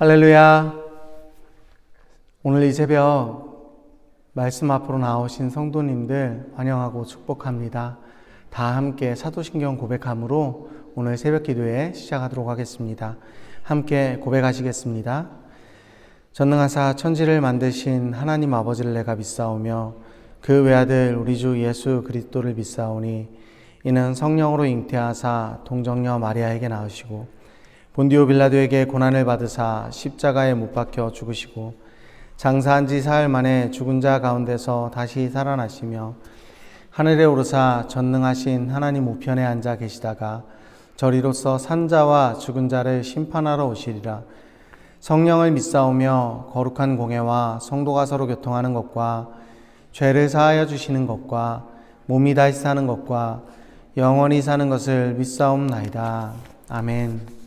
할렐루야. 오늘 이 새벽 말씀 앞으로 나오신 성도님들 환영하고 축복합니다. 다 함께 사도신경 고백함으로 오늘 새벽 기도에 시작하도록 하겠습니다. 함께 고백하시겠습니다. 전능하사 천지를 만드신 하나님 아버지를 내가 믿사오며 그 외아들 우리 주 예수 그리스도를 믿사오니 이는 성령으로 잉태하사 동정녀 마리아에게 낳으시고 본디오 빌라도에게 고난을 받으사 십자가에 못 박혀 죽으시고 장사한 지 사흘 만에 죽은 자 가운데서 다시 살아나시며 하늘에 오르사 전능하신 하나님 우편에 앉아 계시다가 저리로서 산 자와 죽은 자를 심판하러 오시리라. 성령을 믿사오며 거룩한 공회와 성도가 서로 교통하는 것과 죄를 사하여 주시는 것과 몸이 다시 사는 것과 영원히 사는 것을 믿사옵나이다. 아멘.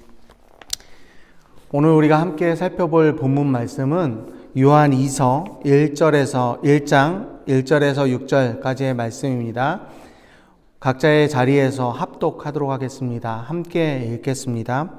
오늘 우리가 함께 살펴볼 본문 말씀은 요한 2서 1장 1절에서 6절까지의 말씀입니다. 각자의 자리에서 합독하도록 하겠습니다. 함께 읽겠습니다.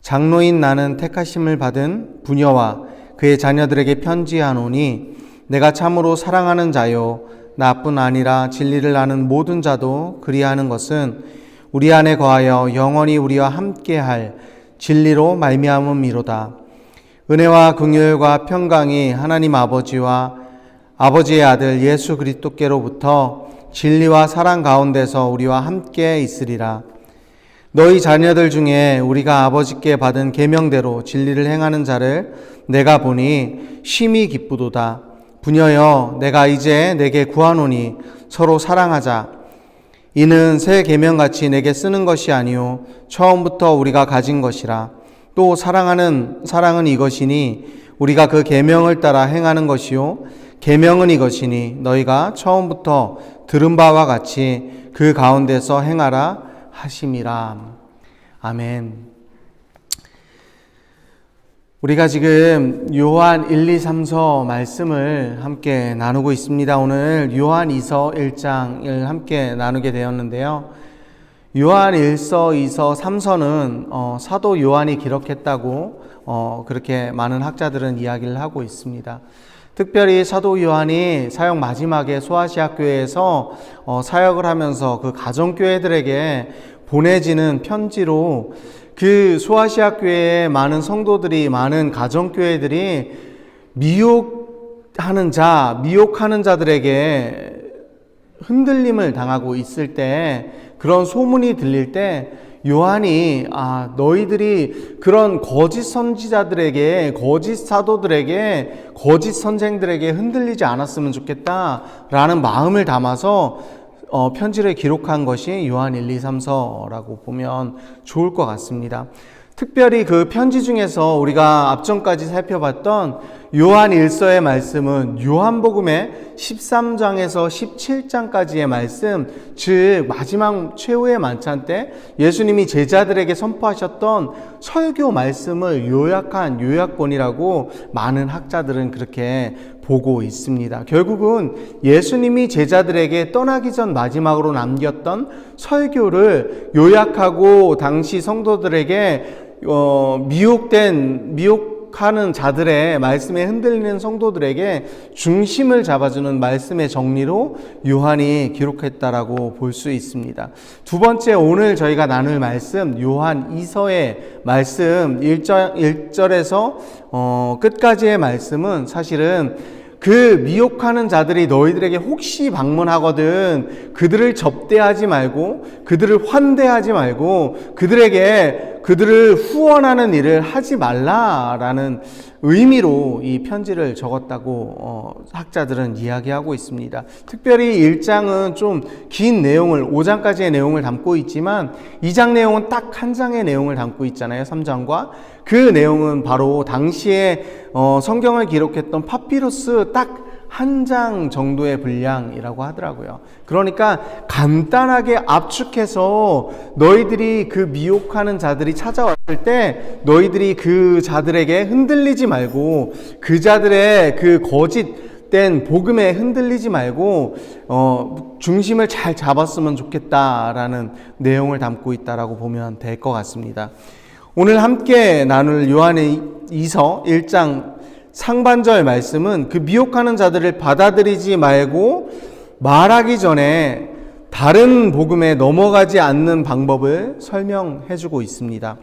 장로인 나는 택하심을 받은 부녀와 그의 자녀들에게 편지하노니 내가 참으로 사랑하는 자요 나뿐 아니라 진리를 아는 모든 자도 그리하는 것은 우리 안에 거하여 영원히 우리와 함께할 진리로 말미암음이로다. 은혜와 긍휼과 평강이 하나님 아버지와 아버지의 아들 예수 그리스도께로부터 진리와 사랑 가운데서 우리와 함께 있으리라. 너희 자녀들 중에 우리가 아버지께 받은 계명대로 진리를 행하는 자를 내가 보니 심히 기쁘도다. 부녀여 내가 이제 내게 구하노니 서로 사랑하자. 이는 새 계명같이 내게 쓰는 것이 아니요 처음부터 우리가 가진 것이라. 또 사랑은 이것이니 우리가 그 계명을 따라 행하는 것이요 계명은 이것이니 너희가 처음부터 들은 바와 같이 그 가운데서 행하라 하심이라. 아멘. 우리가 지금 요한 1, 2, 3서 말씀을 함께 나누고 있습니다. 오늘 요한 2서 1장을 함께 나누게 되었는데요. 요한 1서, 2서, 3서는 사도 요한이 기록했다고 그렇게 많은 학자들은 이야기를 하고 있습니다. 특별히 사도 요한이 사역 마지막에 소아시아 교회에서 사역을 하면서 그 가정교회들에게 보내지는 편지로 그 소아시아 교회의 많은 성도들이, 많은 가정교회들이 미혹하는 자들에게 흔들림을 당하고 있을 때, 그런 소문이 들릴 때 요한이 너희들이 그런 거짓 선지자들에게, 거짓 사도들에게, 거짓 선생들에게 흔들리지 않았으면 좋겠다라는 마음을 담아서 편지를 기록한 것이 요한 1, 2, 3서라고 보면 좋을 것 같습니다. 특별히 그 편지 중에서 우리가 앞전까지 살펴봤던 요한 1서의 말씀은 요한복음의 13장에서 17장까지의 말씀, 즉 마지막 최후의 만찬 때 예수님이 제자들에게 선포하셨던 설교 말씀을 요약한 요약본이라고 많은 학자들은 그렇게 보고 있습니다. 결국은 예수님이 제자들에게 떠나기 전 마지막으로 남겼던 설교를 요약하고 당시 성도들에게 미혹하는 자들의 말씀에 흔들리는 성도들에게 중심을 잡아주는 말씀의 정리로 요한이 기록했다라고 볼 수 있습니다. 두 번째, 오늘 저희가 나눌 말씀 요한 2서의 말씀 1절에서 끝까지의 말씀은 사실은 그 미혹하는 자들이 너희들에게 혹시 방문하거든 그들을 접대하지 말고, 그들을 환대하지 말고, 그들을 후원하는 일을 하지 말라라는 의미로 이 편지를 적었다고 학자들은 이야기하고 있습니다. 특별히 1장은 좀 긴 내용을, 5장까지의 내용을 담고 있지만 2장 내용은 딱 한 장의 내용을 담고 있잖아요. 3장과 그 내용은 바로 당시에 성경을 기록했던 파피루스 딱 한 장 정도의 분량이라고 하더라고요. 그러니까 간단하게 압축해서 너희들이 그 미혹하는 자들이 찾아왔을 때 너희들이 그 자들에게 흔들리지 말고, 그 자들의 그 거짓된 복음에 흔들리지 말고 중심을 잘 잡았으면 좋겠다라는 내용을 담고 있다라고 보면 될 것 같습니다. 오늘 함께 나눌 요한의 이서 1장 상반절 말씀은 그 미혹하는 자들을 받아들이지 말고 말하기 전에 다른 복음에 넘어가지 않는 방법을 설명해 주고 있습니다.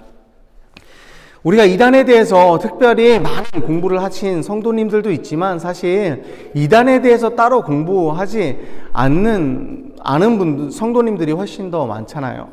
우리가 이단에 대해서 특별히 많은 공부를 하신 성도님들도 있지만 사실 이단에 대해서 따로 공부하지 아는 성도님들이 훨씬 더 많잖아요.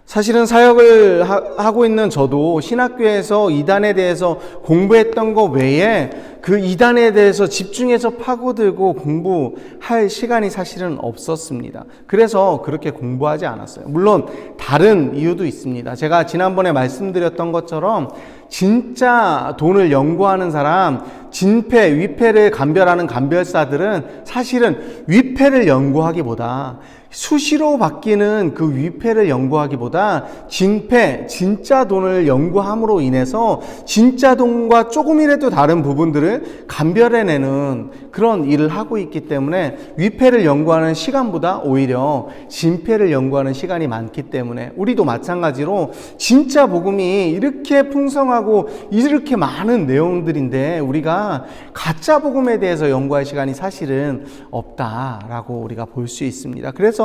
사실은 사역을 하고 있는 저도 신학교에서 이단에 대해서 공부했던 것 외에 그 이단에 대해서 집중해서 파고들고 공부할 시간이 사실은 없었습니다. 그래서 그렇게 공부하지 않았어요. 물론 다른 이유도 있습니다. 제가 지난번에 말씀드렸던 것처럼 진짜 돈을 연구하는 사람, 진패, 위패를 감별하는 감별사들은 사실은 위패를 연구하기보다 수시로 바뀌는 그 위패를 연구하기보다 진패, 진짜 돈을 연구함으로 인해서 진짜 돈과 조금이라도 다른 부분들을 감별해내는 그런 일을 하고 있기 때문에 위패를 연구하는 시간보다 오히려 진패를 연구하는 시간이 많기 때문에 우리도 마찬가지로 진짜 복음이 이렇게 풍성하고 이렇게 많은 내용들인데 우리가 가짜 복음에 대해서 연구할 시간이 사실은 없다라고 우리가 볼 수 있습니다. 그래서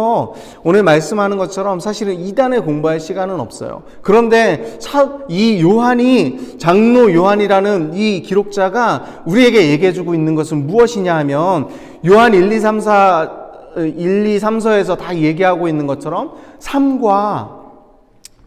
오늘 말씀하는 것처럼 사실은 이단을 공부할 시간은 없어요. 그런데 이 요한이, 장로 요한이라는 이 기록자가 우리에게 얘기해주고 있는 것은 무엇이냐 하면 요한 1, 2, 3서에서 다 얘기하고 있는 것처럼 삶과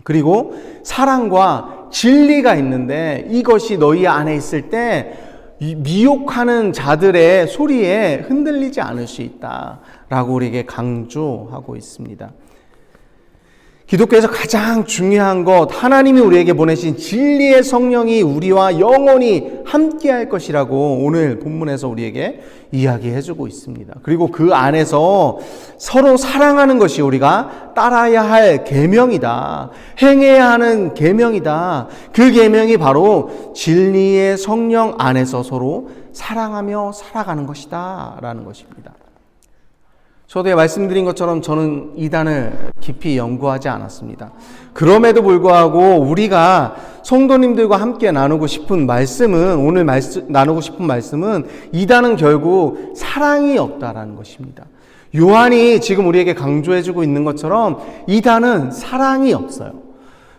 그리고 사랑과 진리가 있는데 이것이 너희 안에 있을 때 미혹하는 자들의 소리에 흔들리지 않을 수 있다라고 우리에게 강조하고 있습니다. 기독교에서 가장 중요한 것, 하나님이 우리에게 보내신 진리의 성령이 우리와 영원히 함께할 것이라고 오늘 본문에서 우리에게 이야기해주고 있습니다. 그리고 그 안에서 서로 사랑하는 것이 우리가 따라야 할 계명이다, 행해야 하는 계명이다. 그 계명이 바로 진리의 성령 안에서 서로 사랑하며 살아가는 것이다 라는 것입니다. 저도 말씀드린 것처럼 저는 이단을 깊이 연구하지 않았습니다. 그럼에도 불구하고 우리가 성도님들과 함께 나누고 싶은 말씀은, 오늘 나누고 싶은 말씀은 이단은 결국 사랑이 없다라는 것입니다. 요한이 지금 우리에게 강조해주고 있는 것처럼 이단은 사랑이 없어요.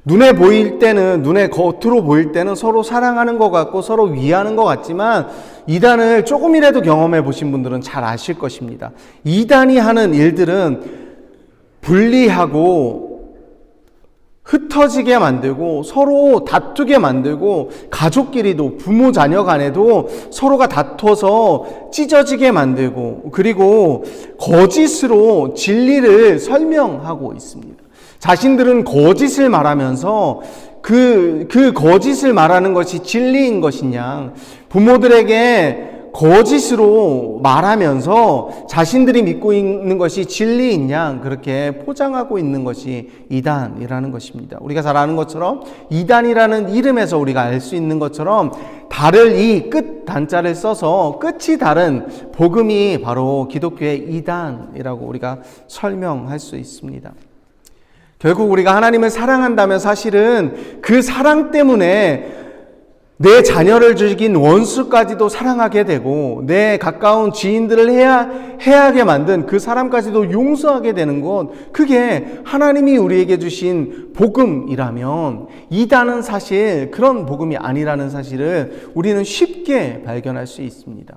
눈에 보일 때는, 눈에 겉으로 보일 때는 서로 사랑하는 것 같고 서로 위하는 것 같지만 이단을 조금이라도 경험해 보신 분들은 잘 아실 것입니다. 이단이 하는 일들은 분리하고 흩어지게 만들고 서로 다투게 만들고 가족끼리도 부모 자녀 간에도 서로가 다퉈서 찢어지게 만들고 그리고 거짓으로 진리를 설명하고 있습니다. 자신들은 거짓을 말하면서 그 거짓을 말하는 것이 진리인 것이냐, 부모들에게 거짓으로 말하면서 자신들이 믿고 있는 것이 진리인 양 그렇게 포장하고 있는 것이 이단이라는 것입니다. 우리가 잘 아는 것처럼 이단이라는 이름에서 우리가 알 수 있는 것처럼 달을 이 끝 단자를 써서 끝이 다른 복음이 바로 기독교의 이단이라고 우리가 설명할 수 있습니다. 결국 우리가 하나님을 사랑한다면 사실은 그 사랑 때문에 내 자녀를 죽인 원수까지도 사랑하게 되고 내 가까운 지인들을 해하게 만든 그 사람까지도 용서하게 되는 것, 그게 하나님이 우리에게 주신 복음이라면 이단은 사실 그런 복음이 아니라는 사실을 우리는 쉽게 발견할 수 있습니다.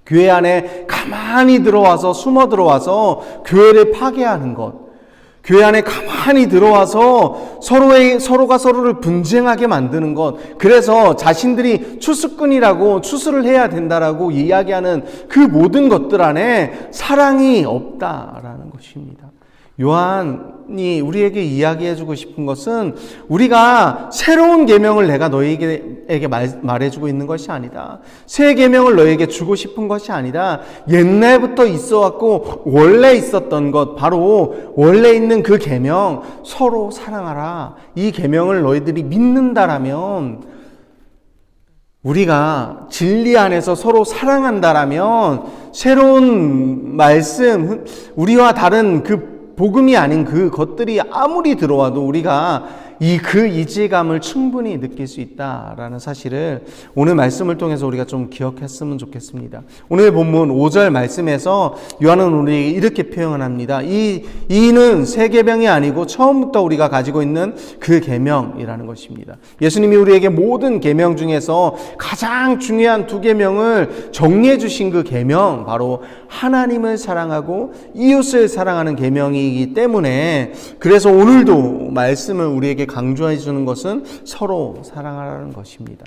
교회 안에 가만히 들어와서 숨어 들어와서 교회를 파괴하는 것, 교회 안에 가만히 들어와서 서로가 서로를 분쟁하게 만드는 것, 그래서 자신들이 추수꾼이라고 추수를 해야 된다라고 이야기하는 그 모든 것들 안에 사랑이 없다라는 것입니다. 요한이 우리에게 이야기해주고 싶은 것은 우리가 새로운 계명을 내가 너희에게 말해주고 있는 것이 아니다. 새 계명을 너희에게 주고 싶은 것이 아니다. 옛날부터 있어왔고 원래 있었던 것, 바로 원래 있는 그 계명, 서로 사랑하라. 이 계명을 너희들이 믿는다라면, 우리가 진리 안에서 서로 사랑한다라면 새로운 말씀, 우리와 다른 그 복음이 아닌 그 것들이 아무리 들어와도 우리가 그 이질감을 충분히 느낄 수 있다라는 사실을 오늘 말씀을 통해서 우리가 좀 기억했으면 좋겠습니다. 오늘 본문 5절 말씀에서 요한은 우리에게 이렇게 표현을 합니다. 이는 새 계명이 아니고 처음부터 우리가 가지고 있는 그 계명이라는 것입니다. 예수님이 우리에게 모든 계명 중에서 가장 중요한 두 계명을 정리해 주신 그 계명, 바로 하나님을 사랑하고 이웃을 사랑하는 계명이기 때문에, 그래서 오늘도 말씀을 우리에게 강조해 주는 것은 서로 사랑하라는 것입니다.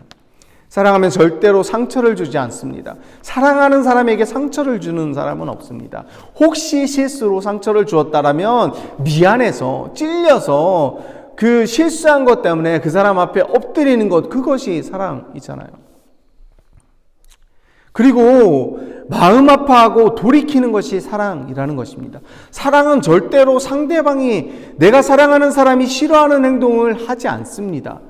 사랑하면 절대로 상처를 주지 않습니다. 사랑하는 사람에게 상처를 주는 사람은 없습니다. 혹시 실수로 상처를 주었다라면 미안해서, 찔려서 그 실수한 것 때문에 그 사람 앞에 엎드리는 것, 그것이 사랑이잖아요. 그리고 마음 아파하고 돌이키는 것이 사랑이라는 것입니다. 사랑은 절대로 상대방이, 내가 사랑하는 사람이 싫어하는 행동을 하지 않습니다.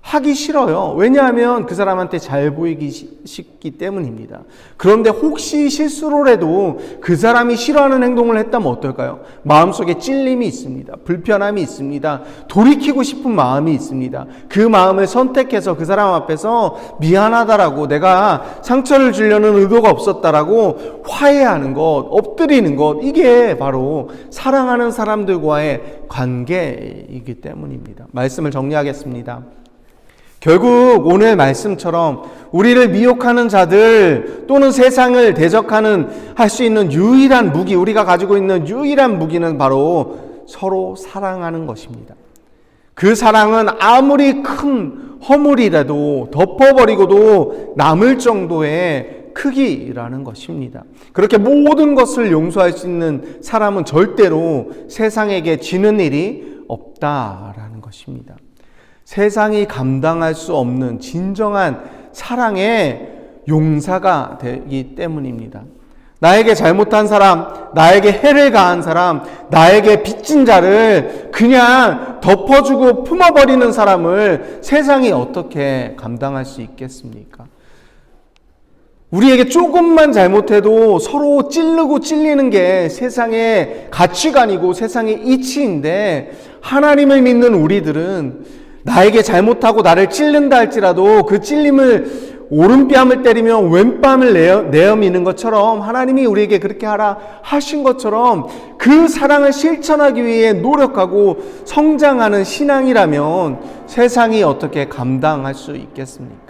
하기 싫어요. 왜냐하면 그 사람한테 잘 보이기 쉽기 때문입니다. 그런데 혹시 실수로라도 그 사람이 싫어하는 행동을 했다면 어떨까요? 마음속에 찔림이 있습니다. 불편함이 있습니다. 돌이키고 싶은 마음이 있습니다. 그 마음을 선택해서 그 사람 앞에서 미안하다라고, 내가 상처를 주려는 의도가 없었다라고 화해하는 것, 엎드리는 것, 이게 바로 사랑하는 사람들과의 관계이기 때문입니다. 말씀을 정리하겠습니다. 결국 오늘 말씀처럼 우리를 미혹하는 자들 또는 세상을 대적하는 할 수 있는 유일한 무기, 우리가 가지고 있는 유일한 무기는 바로 서로 사랑하는 것입니다. 그 사랑은 아무리 큰 허물이라도 덮어버리고도 남을 정도의 크기라는 것입니다. 그렇게 모든 것을 용서할 수 있는 사람은 절대로 세상에게 지는 일이 없다라는 것입니다. 세상이 감당할 수 없는 진정한 사랑의 용사가 되기 때문입니다. 나에게 잘못한 사람, 나에게 해를 가한 사람, 나에게 빚진 자를 그냥 덮어주고 품어버리는 사람을 세상이 어떻게 감당할 수 있겠습니까? 우리에게 조금만 잘못해도 서로 찌르고 찔리는 게 세상의 가치관이고 세상의 이치인데, 하나님을 믿는 우리들은 나에게 잘못하고 나를 찔른다 할지라도 그 찔림을, 오른뺨을 때리면 왼뺨을 내어미는 것처럼, 하나님이 우리에게 그렇게 하라 하신 것처럼 그 사랑을 실천하기 위해 노력하고 성장하는 신앙이라면 세상이 어떻게 감당할 수 있겠습니까?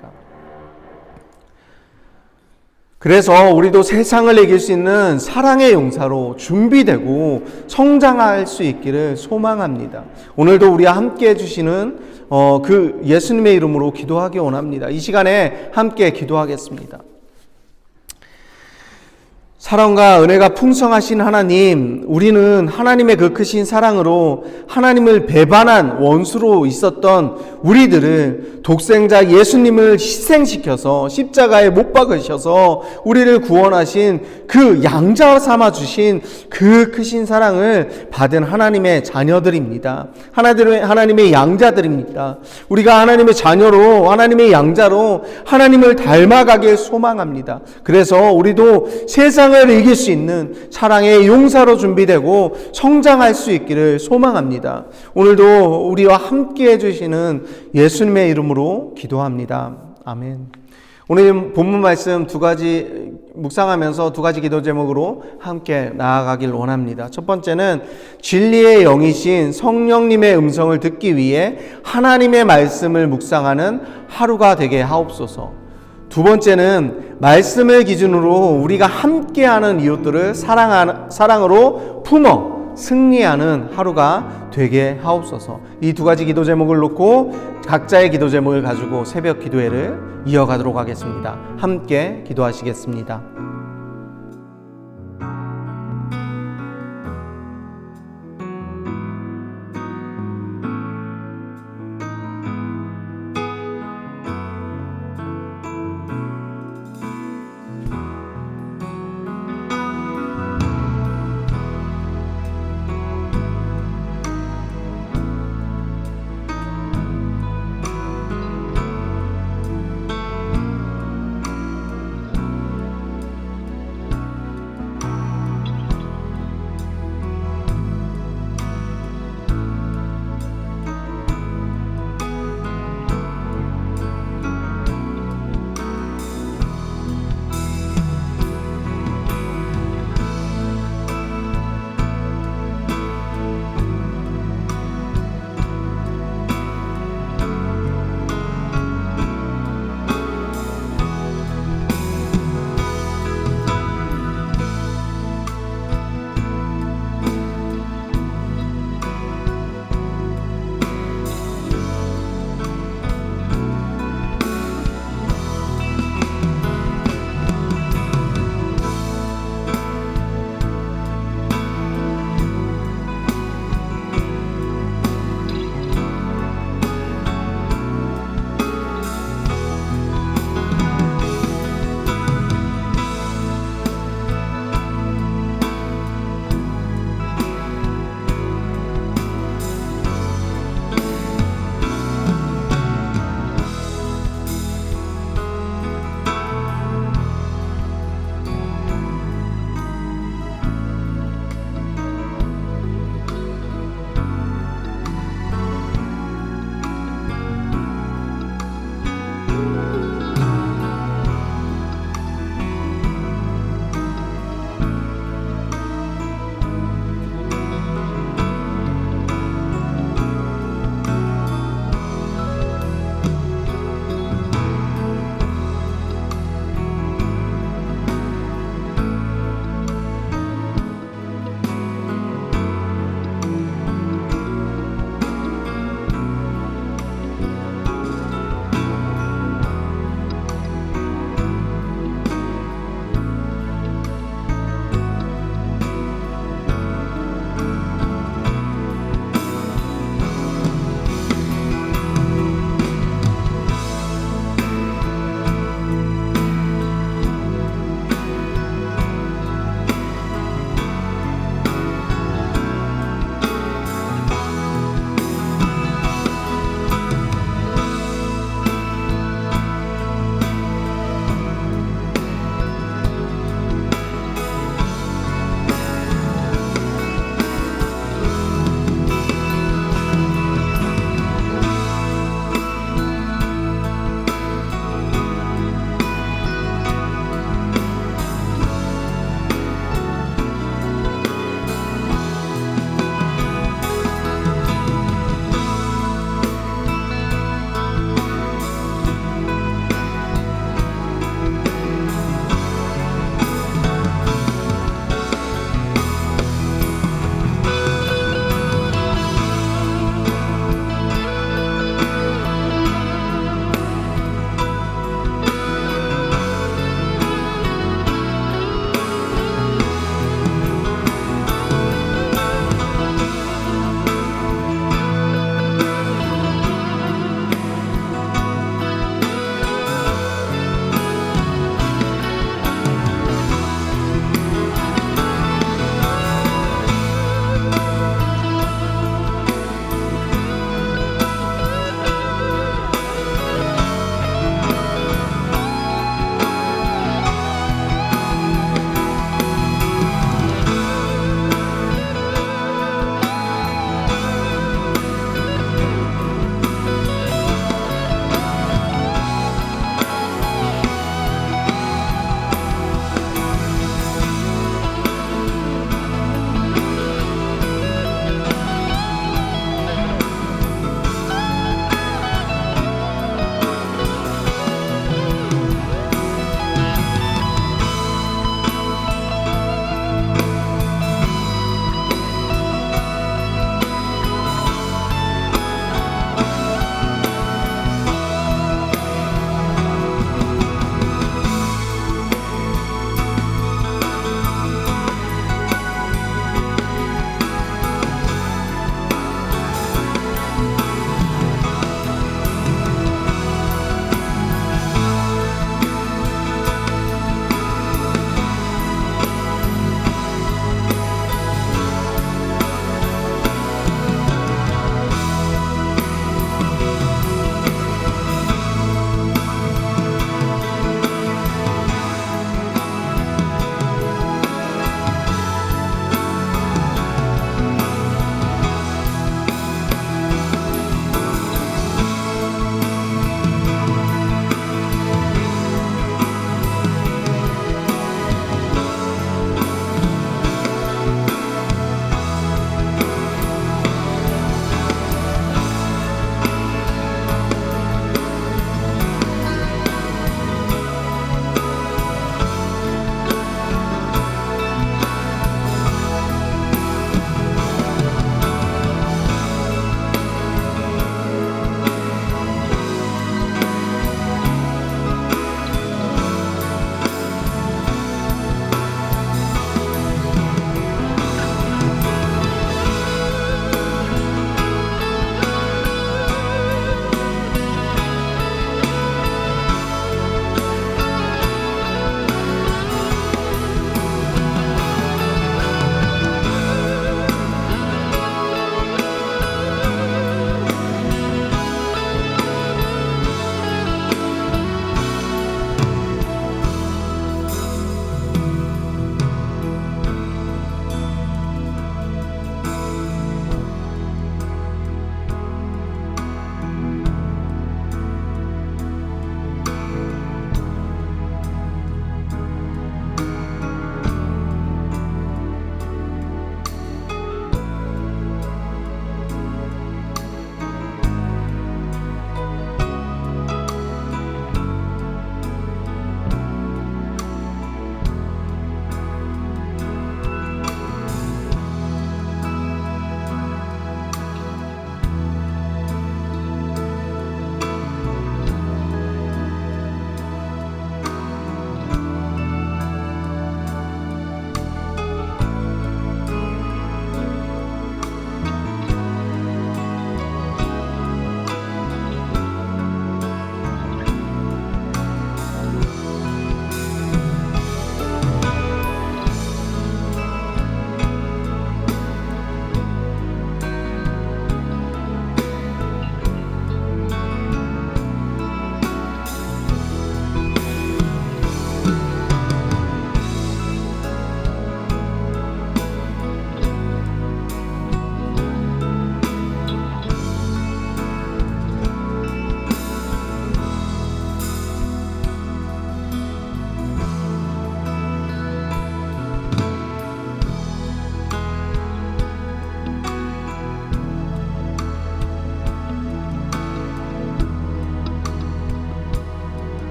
그래서 우리도 세상을 이길 수 있는 사랑의 용사로 준비되고 성장할 수 있기를 소망합니다. 오늘도 우리와 함께 해주시는 그 예수님의 이름으로 기도하기 원합니다. 이 시간에 함께 기도하겠습니다. 사랑과 은혜가 풍성하신 하나님, 우리는 하나님의 그 크신 사랑으로 하나님을 배반한 원수로 있었던 우리들을 독생자 예수님을 희생시켜서 십자가에 못 박으셔서 우리를 구원하신 그 양자 삼아 주신 그 크신 사랑을 받은 하나님의 자녀들입니다. 하나님의 양자들입니다. 우리가 하나님의 자녀로, 하나님의 양자로 하나님을 닮아가길 소망합니다. 그래서 우리도 세상을 이길 수 있는 사랑의 용사로 준비되고 성장할 수 있기를 소망합니다. 오늘도 우리와 함께 해주시는 예수님의 이름으로 기도합니다. 아멘. 오늘 본문 말씀 두 가지 묵상하면서 두 가지 기도 제목으로 함께 나아가길 원합니다. 첫 번째는 진리의 영이신 성령님의 음성을 듣기 위해 하나님의 말씀을 묵상하는 하루가 되게 하옵소서. 두 번째는 말씀을 기준으로 우리가 함께하는 이웃들을 사랑으로 품어 승리하는 하루가 되게 하옵소서. 이 두 가지 기도 제목을 놓고 각자의 기도 제목을 가지고 새벽 기도회를 이어가도록 하겠습니다. 함께 기도하시겠습니다.